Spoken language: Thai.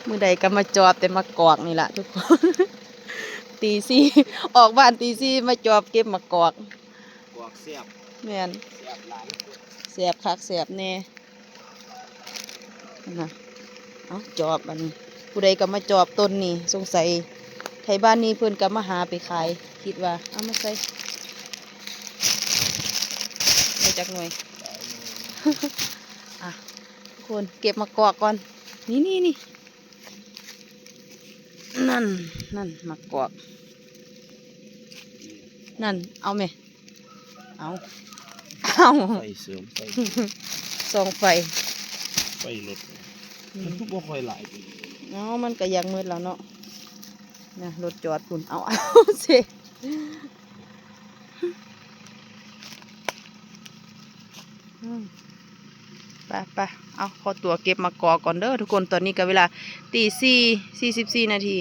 มือใดก็มาจอบแต่มากอกนี่แหละทุกคน ตีสี่ออกบ้านตีสี่มาจอบเก็บมากอกเสียบแม่นเสียบหลาย แสบคักแสบแน่นะเอาจอบอันนี้ผู้ใดก็มาจอบต้นนี่สงสัยไทยบ้านนี้เพิ่นก็มาหาไปขายคิดว่าเอามาใส่ไปจากหน่วย อ่ะทุกคนเก็บมากอกก่อนนี่นั่นมากอกนั่นเอาไหมเอาไฟเสริมไฟ ส่องไฟ ไฟรถมันทุกบ่ค่อยหลาย เนาะมันก็ยังมืดแล้วเนาะนะรถจอดพุ่นเอาสิ ไปเอาขอตัวเก็บมากอกก่อนเด้อทุกคนตอนนี้ก็เวลาตี 4:44 นาที